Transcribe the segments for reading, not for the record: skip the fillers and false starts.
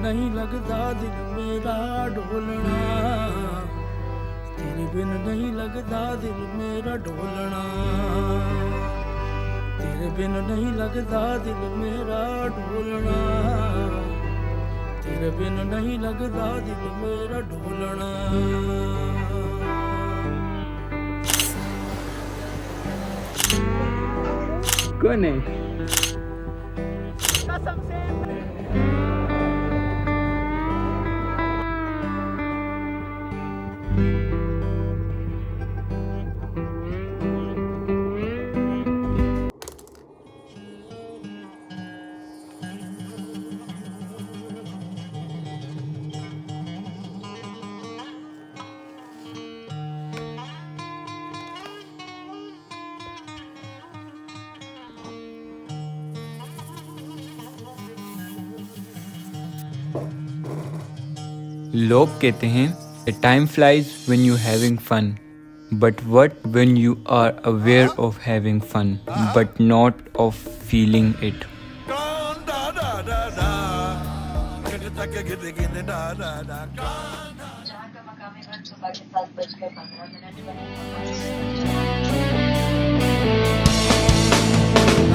नहीं लगता दिल मेरा ढोलना, तेरे बिन नहीं लगता दिल मेरा ढोलना, तेरे बिन नहीं लगता दिल मेरा ढोलना, तेरे बिन नहीं लगता दिल मेरा ढोलना। कौन है? कसम से लोग कहते हैं that time flies when you having fun, but what when you are aware of having fun but not of feeling it.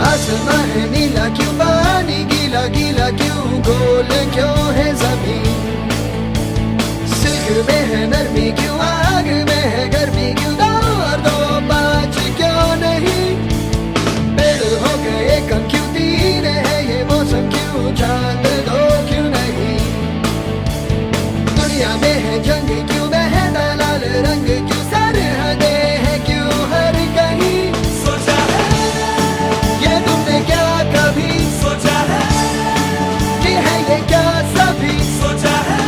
आसमां है नीला क्यों, पानी गीला गीला क्यों, गोल क्यों है जमीन, में है नरमी क्यों, आग में है गर्मी क्यों, दो और दो पाँच क्यों नहीं, पेड़ हो गए कम क्यों, तीन है ये मौसम क्यों, चांद दो क्यों नहीं, दुनिया में है जंग क्यों, बहता लाल रंग क्यों, सरहदें है क्यों हर कहीं, सोचा है ये तुमने क्या कभी सोचा है कि है ये क्या सभी सोचा है,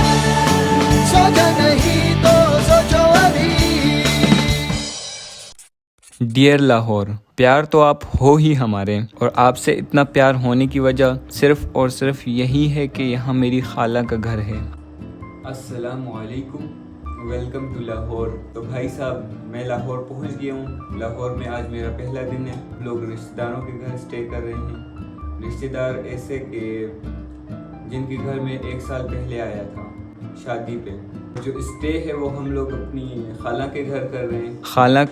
सोचा नहीं तो सोचो अभी। डियर लाहौर, प्यार तो आप हो ही हमारे, और आपसे इतना प्यार होने की वजह सिर्फ और सिर्फ यही है कि यहाँ मेरी खाला का घर है। अस्सलामु अलैकुम, वेलकम टू लाहौर। तो भाई साहब, मैं लाहौर पहुँच गया हूँ। लाहौर में आज मेरा पहला दिन है। लोग रिश्तेदारों के घर स्टे कर रहे हैं। रिश्तेदार ऐसे कि जिनके घर में 1 साल पहले आया था शादी पे। जो स्टे है वो हम लोग अपनी खाला के घर कर रहे हैं। खाला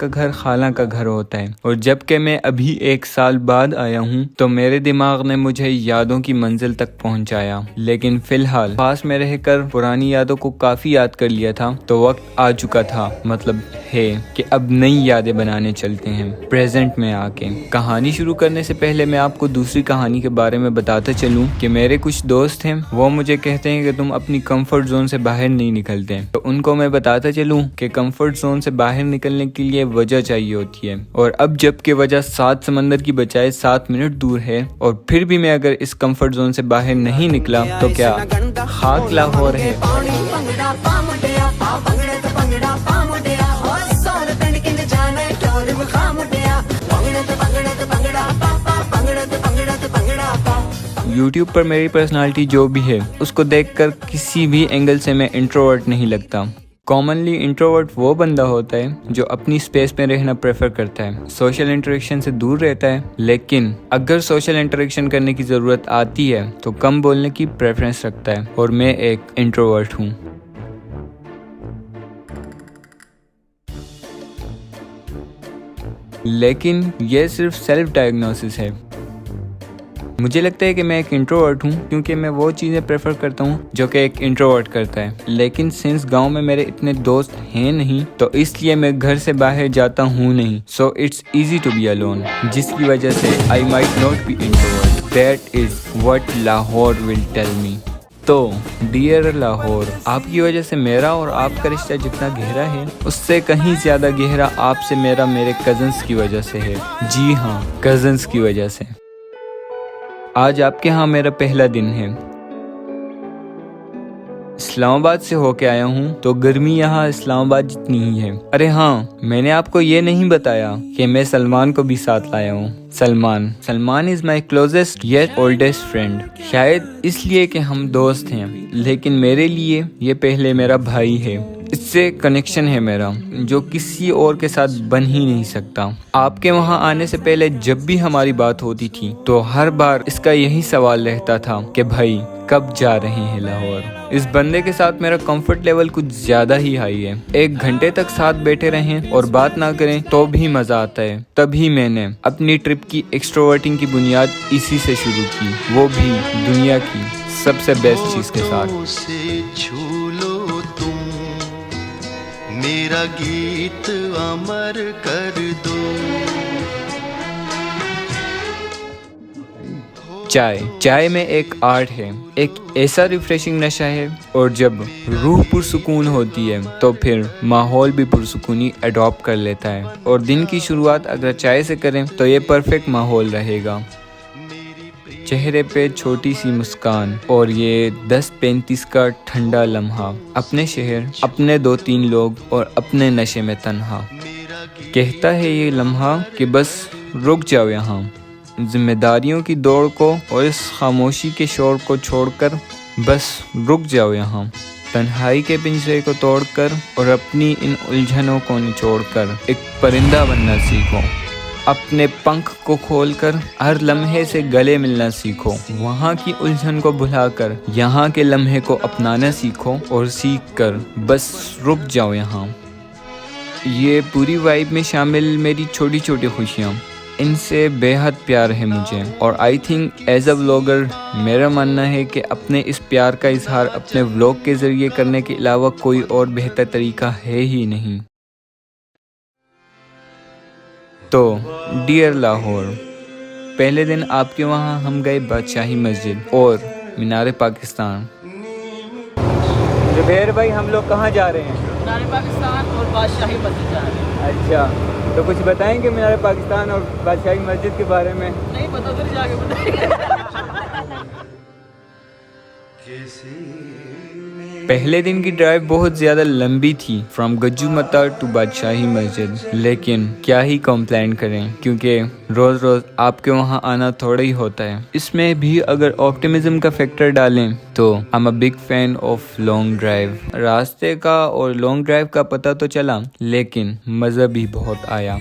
का घर होता है, और जबकि मैं अभी 1 साल बाद आया हूँ तो मेरे दिमाग ने मुझे यादों की मंजिल तक पहुँचाया। लेकिन फिलहाल पास में रहकर पुरानी यादों को काफी याद कर लिया था, तो वक्त आ चुका था, मतलब है कि अब नई यादें बनाने चलते हैं प्रेजेंट में आके। कहानी शुरू करने से पहले मैं आपको दूसरी कहानी के बारे में बताता चलूं कि मेरे कुछ दोस्त हैं, वो मुझे कहते हैं कि तुम अपनी कंफर्ट जोन से बाहर नहीं निकलते। तो उनको मैं बताता चलूं कि कंफर्ट जोन से बाहर निकलने के लिए वजह चाहिए होती है, और अब जबकि वजह 7 समंदर की बजाय 7 मिनट दूर है, और फिर भी मैं अगर इस कंफर्ट जोन से बाहर नहीं निकला तो क्या खाक लाहौर है। YouTube पर मेरी पर्सनालिटी जो भी है उसको देखकर किसी भी एंगल से मैं इंट्रोवर्ट नहीं लगता। कॉमनली इंट्रोवर्ट वो बंदा होता है जो अपनी स्पेस में रहना प्रेफर करता है, सोशल इंटरेक्शन से दूर रहता है, लेकिन अगर सोशल इंटरेक्शन करने की ज़रूरत आती है तो कम बोलने की प्रेफरेंस रखता है, और मैं एक इंट्रोवर्ट हूँ। लेकिन ये सिर्फ सेल्फ डायग्नोसिस है। मुझे लगता है कि मैं एक इंट्रोवर्ट हूँ क्योंकि मैं वो चीज़ें प्रेफर करता हूँ जो कि एक इंट्रोवर्ट करता है। लेकिन सिंस गांव में मेरे इतने दोस्त हैं नहीं, तो इसलिए मैं घर से बाहर जाता हूँ नहीं। So it's easy to be alone, जिसकी वजह से I might not be introvert. That is what Lahore will tell me. तो डियर लाहौर, आपकी वजह से मेरा और आपका रिश्ता जितना गहरा है, उससे कहीं ज़्यादा गहरा आपसे मेरा मेरे कज़न्स की वजह से है। जी हाँ, कज़न्स की वजह से। आज आपके यहाँ मेरा पहला दिन है। इस्लामाबाद से होके आया हूँ, तो गर्मी यहाँ इस्लामाबाद जितनी ही है। अरे हाँ, मैंने आपको ये नहीं बताया कि मैं सलमान को भी साथ लाया हूँ। Salman is my closest yet oldest friend. शायद इसलिए कि हम दोस्त हैं, लेकिन मेरे लिए ये पहले मेरा भाई है। इससे कनेक्शन है मेरा जो किसी और के साथ बन ही नहीं सकता। आपके वहाँ आने से पहले जब भी हमारी बात होती थी, तो हर बार इसका यही सवाल रहता था कि भाई कब जा रहे हैं लाहौर। इस बंदे के साथ मेरा कंफर्ट लेवल कुछ ज्यादा ही हाई है। 1 घंटे तक साथ बैठे रहें और बात ना करें तो भी मजा आता है। तभी मैंने अपनी ट्रिप की एक्सट्रोवर्टिंग की बुनियाद इसी से शुरू की, वो भी दुनिया की सबसे बेस्ट चीज के साथ। से छू लो तुम, मेरा गीत अमर कर दो। चाय में एक आर्ट है, एक ऐसा रिफ्रेशिंग नशा है, और जब रूह पुरसुकून होती है तो फिर माहौल भी पुरसुकूनी अडॉप्ट कर लेता है। और दिन की शुरुआत अगर चाय से करें तो ये परफेक्ट माहौल रहेगा। चेहरे पे छोटी सी मुस्कान और ये 10:35 का ठंडा लम्हा, अपने शहर, अपने 2-3 लोग और अपने नशे में तन्हा। कहता है ये लम्हा कि बस रुक जाओ यहाँ, जिम्मेदारियों की दौड़ को और इस खामोशी के शोर को छोड़कर बस रुक जाओ यहाँ। तन्हाई के पिंजरे को तोड़कर और अपनी इन उलझनों को निचोड़कर एक परिंदा बनना सीखो। अपने पंख को खोलकर हर लम्हे से गले मिलना सीखो। वहाँ की उलझन को भुलाकर यहाँ के लम्हे को अपनाना सीखो और सीख कर बस रुक जाओ यहाँ। ये पूरी वाइब में शामिल मेरी छोटी छोटी खुशियाँ, इनसे बेहद प्यार है मुझे। और I think as a vlogger मेरा मानना है कि अपने इस प्यार का इजहार अपने व्लॉग के ज़रिए करने के अलावा कोई और बेहतर तरीका है ही नहीं। तो डियर लाहौर, पहले दिन आपके वहाँ हम गए बादशाही मस्जिद और मीनार पाकिस्तान। जुबैर भाई, हम लोग कहाँ जा रहे हैं? मीनार पाकिस्तान और बादशाही मस्जिद जा रहे हैं। अच्छा, तो कुछ बताएंगे मीनार पाकिस्तान और बादशाही मस्जिद के बारे में? नहीं पता, उधर जाके बताएंगे। पहले दिन की ड्राइव बहुत ज़्यादा लंबी थी, फ्रॉम गज्जू मतार टू बादशाही मस्जिद। लेकिन क्या ही कंप्लेंट करें, क्योंकि रोज़ रोज़ आपके वहाँ आना थोड़ा ही होता है। इसमें भी अगर ऑप्टिमिज्म का फैक्टर डालें तो I am a big fan of long drive. रास्ते का और लॉन्ग ड्राइव का पता तो चला, लेकिन मज़ा भी बहुत आया।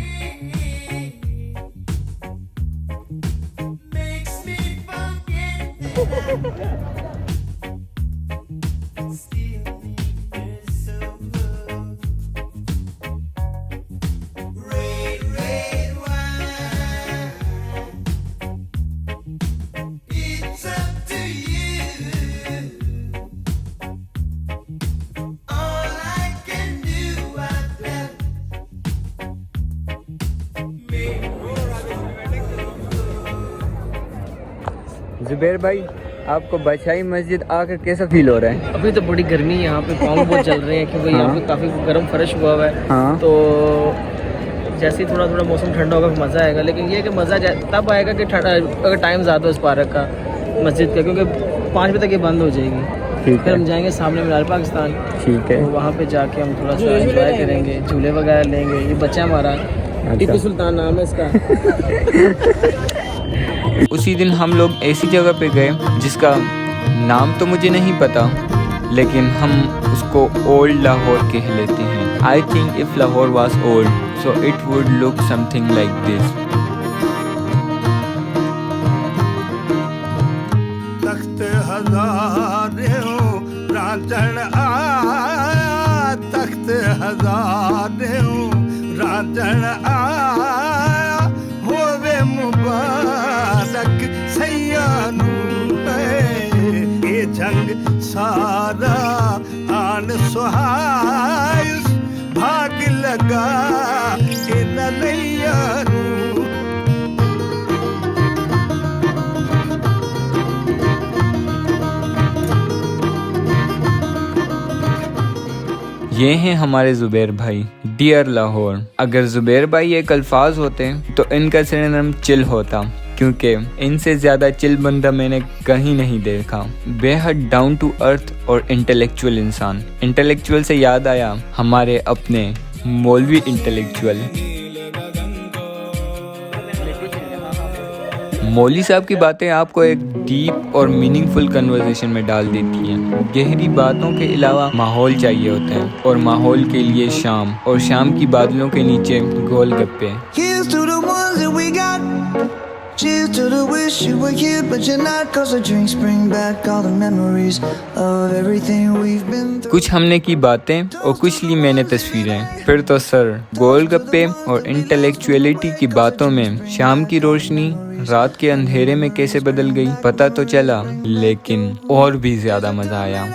जुबैर भाई, आपको बादशाही मस्जिद आकर कैसा फील हो रहा है? अभी तो बड़ी गर्मी है यहाँ पे, पाँव बहुत चल रहे हैं क्योंकि यहाँ पे काफ़ी गर्म फर्श हुआ हुआ है। हाँ। तो जैसे ही थोड़ा थोड़ा मौसम ठंडा होगा फिर मज़ा आएगा। लेकिन ये कि मज़ा तब आएगा कि अगर टाइम ज़्यादा हो इस पार्क का, मस्जिद का, क्योंकि 5 बजे तक ये बंद हो जाएगी। फिर हम जाएंगे सामने मीनार पाकिस्तान। ठीक है। तो वहाँ पे जाके हम थोड़ा सा एंजॉय करेंगे, झूले वगैरह लेंगे। ये बच्चा हमारा टीपू सुल्तान नाम है इसका। उसी दिन हम लोग ऐसी जगह पे गए जिसका नाम तो मुझे नहीं पता, लेकिन हम उसको ओल्ड लाहौर कह लेते हैं। I think if Lahore was old so it would look something like this. तख्त हज़ारों रांझण आया, तख्त हज़ारों रांझण आया, होवे मुबारक सैया ये हैं हमारे ज़ुबैर भाई। डियर लाहौर, अगर ज़ुबैर भाई एक अल्फाज होते तो इनका सिनोनिम चिल होता, क्योंकि इनसे ज़्यादा चिल बंदा मैंने कहीं नहीं देखा। बेहद डाउन टू अर्थ और इंटेलेक्चुअल इंसान। इंटेलेक्चुअल से याद आया हमारे अपने मौलवी इंटेलेक्चुअल। मौली साहब की बातें आपको एक डीप और मीनिंगफुल कन्वर्सेशन में डाल देती हैं। गहरी बातों के अलावा माहौल चाहिए होता है, और माहौल के लिए शाम, और शाम की बादलों के नीचे गोलगप्पे। Here's to the ones that we got. Cheers to the wish you were here but you're not. Cause the drinks bring back all the memories of everything we've been through. कुछ हमने की बातें और कुछ ली मैंने तस्वीरें। फिर तो सर, गोलगप्पे और इंटेलेक्चुअलिटी की बातों में शाम की रोशनी रात के अंधेरे में कैसे बदल गई पता तो चला, लेकिन और भी ज्यादा मजा आया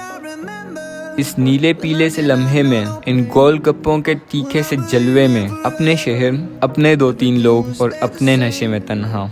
इस नीले पीले से लम्हे में, इन गोलगप्पों के तीखे से जलवे में, अपने शहर, अपने 2-3 लोग और अपने नशे में तन्हा।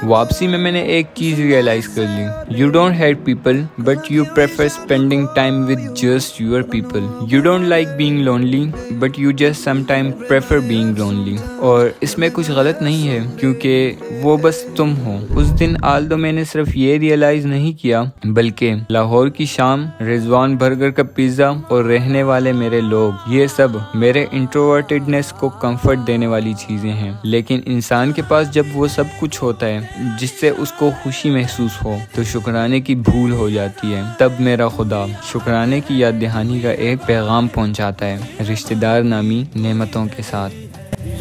वापसी में मैंने एक चीज रियलाइज कर ली। You don't hate people but you prefer spending time with just your people. You don't like being lonely but you just sometime prefer being lonely. और इसमें कुछ गलत नहीं है, क्योंकि वो बस तुम हो। उस दिन आल्दो मैंने सिर्फ ये रियलाइज नहीं किया, बल्कि लाहौर की शाम, रिजवान बर्गर का पिज्जा और रहने वाले मेरे लोग, ये सब मेरे इंट्रोवर्टेडनेस को कंफर्ट देने वाली चीजें हैं। लेकिन इंसान के पास जब वो सब कुछ होता है जिससे उसको खुशी महसूस हो, तो शुक्राने की भूल हो जाती है। तब मेरा खुदा शुक्राने की याद दहानी का एक पैगाम पहुंचाता है, रिश्तेदार नामी नेमतों के साथ।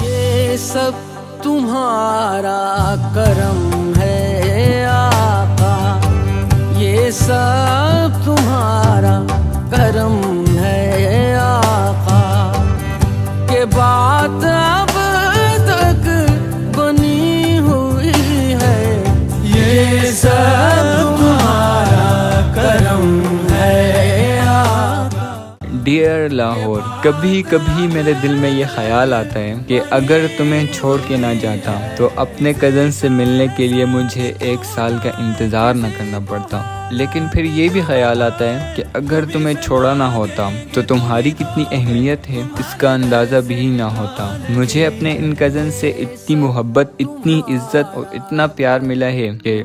ये सब तुम्हारा करम है आका, ये सब तुम्हारा करम है आका, के बात अब तक बनी हुई है, ये सब तुम्हारा करम है आका। डियर लाहौर, कभी कभी मेरे दिल में ये ख्याल आता है कि अगर तुम्हें छोड़ के ना जाता तो अपने कज़न से मिलने के लिए मुझे 1 साल का इंतज़ार न करना पड़ता। लेकिन फिर ये भी ख्याल आता है कि अगर तुम्हें छोड़ा ना होता तो तुम्हारी कितनी अहमियत है इसका अंदाज़ा भी ना होता। मुझे अपने इन कज़न से इतनी मोहब्बत, इतनी इज्जत और इतना प्यार मिला है कि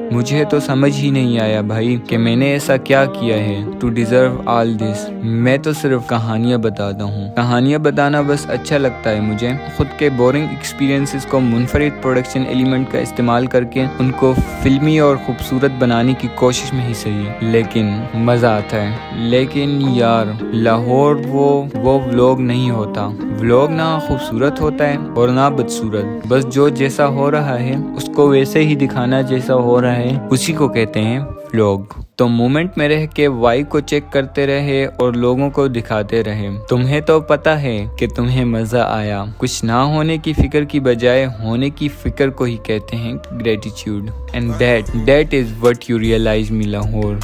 मुझे तो समझ ही नहीं आया भाई कि मैंने ऐसा क्या किया है टू डिजर्व ऑल दिस। मैं तो सिर्फ कहानियाँ बताता हूँ। कहानियाँ बताना बस अच्छा लगता है मुझे। खुद के बोरिंग एक्सपीरियंसेस को मुनफरिद प्रोडक्शन एलिमेंट का इस्तेमाल करके उनको फिल्मी और खूबसूरत बनाने की कोशिश में ही सही, लेकिन मज़ा आता है। लेकिन यार, लाहौर वो व्लॉग नहीं होता। व्लॉग ना खूबसूरत होता है और ना बदसूरत। बस जो जैसा हो रहा है उसको वैसे ही दिखाना जैसा हो रहा है, उसी को कहते हैं व्लॉग। तो मोमेंट में रह के वाइब को चेक करते रहे और लोगों को दिखाते रहे। तुम्हें तो पता है कि तुम्हें मजा आया। कुछ ना होने की फिक्र की बजाय होने की फिक्र को ही कहते हैं gratitude. And that is what you realise me Lahore.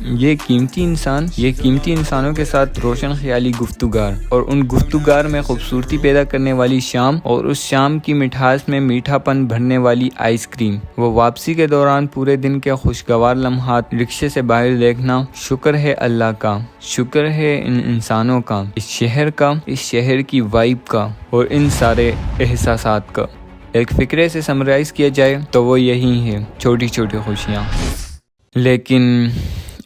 ये कीमती इंसानों के साथ रोशन ख्याली गुफ्तगार, और उन गुफ्तगार में खूबसूरती पैदा करने वाली शाम, और उस शाम की मिठास में मीठापन भरने वाली आइसक्रीम। वो वापसी के दौरान पूरे दिन के खुशगवार लम्हात, रिक्शे से बाहर देखना। शुक्र है अल्लाह का, शुक्र है इन इंसानों का, इस शहर की वाइब का और इन सारे एहसासात का। एक फिक्रे से समराइज किया जाए तो वो यही है, छोटी छोटी खुशियाँ। लेकिन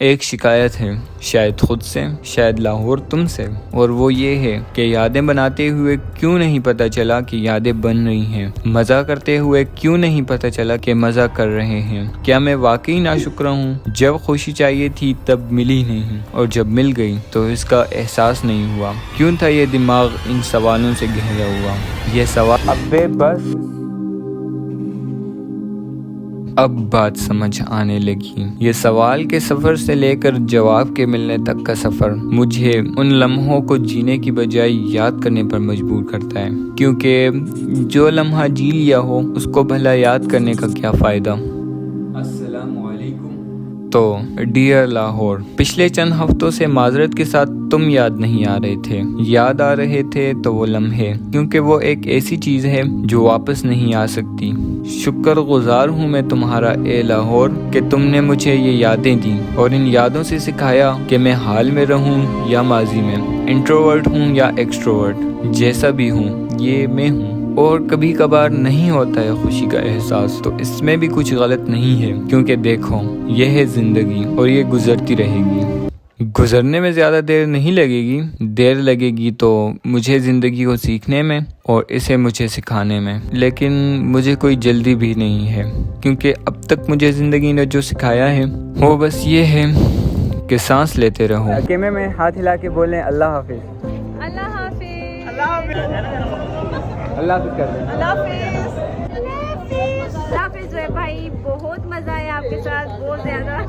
एक शिकायत है, शायद खुद से, शायद लाहौर तुमसे, और वो ये है कि यादें बनाते हुए क्यों नहीं पता चला कि यादें बन रही हैं। मज़ा करते हुए क्यों नहीं पता चला कि मज़ा कर रहे हैं। क्या मैं वाकई नाशुक्र हूँ? जब खुशी चाहिए थी तब मिली नहीं, और जब मिल गई तो इसका एहसास नहीं हुआ। क्यों था ये दिमाग इन सवालों से घिरा हुआ? ये सवाल अबे बस अब बात समझ आने लगी। ये सवाल के सफ़र से लेकर जवाब के मिलने तक का सफ़र मुझे उन लम्हों को जीने की बजाय याद करने पर मजबूर करता है, क्योंकि जो लम्हा जी लिया हो उसको भला याद करने का क्या फ़ायदा। अस्सलामुअलैकुम। तो डियर लाहौर, पिछले चंद हफ्तों से माजरत के साथ तुम याद नहीं आ रहे थे। याद आ रहे थे तो वो लम्हे, क्योंकि वो एक ऐसी चीज़ है जो वापस नहीं आ सकती। शुक्रगुजार हूँ मैं तुम्हारा ए लाहौर कि तुमने मुझे ये यादें दी और इन यादों से सिखाया कि मैं हाल में रहूँ या माजी में, इंट्रोवर्ट हूँ या एक्सट्रोवर्ट, जैसा भी हूँ ये मैं हूँ। और कभी कभार नहीं होता है खुशी का एहसास, तो इसमें भी कुछ गलत नहीं है, क्योंकि देखो यह है ज़िंदगी और ये गुजरती रहेगी। गुजरने में ज़्यादा देर नहीं लगेगी, देर लगेगी तो मुझे ज़िंदगी को सीखने में और इसे मुझे सिखाने में, लेकिन मुझे कोई जल्दी भी नहीं है, क्योंकि अब तक मुझे ज़िंदगी ने जो सिखाया है वो बस ये है कि सांस लेते रहो। कैमरे में हाथ हिला के बोलें अल्लाह हाफिज़। अल्लाह हाफिज़। अल्लाह हाफिज़ कर दें। अल्लाह हाफिज़ भाई, बहुत मज़ा आया आपके साथ, बहुत ज़्यादा।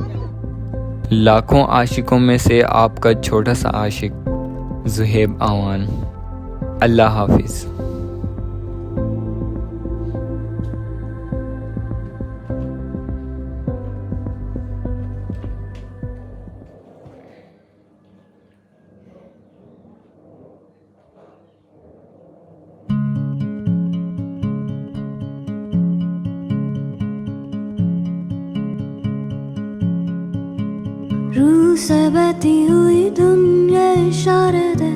लाखों आशिकों में से आपका छोटा सा आशिक ज़ुहैब आवान। अल्लाह हाफिज़। रूह से बहती हुई दुनिया इशारे दे,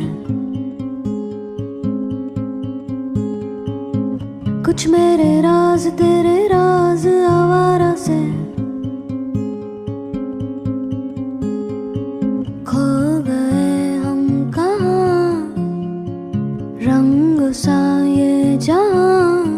कुछ मेरे राज तेरे राज आवारा से, खो गए हम कहाँ, रंग सा ये जहां।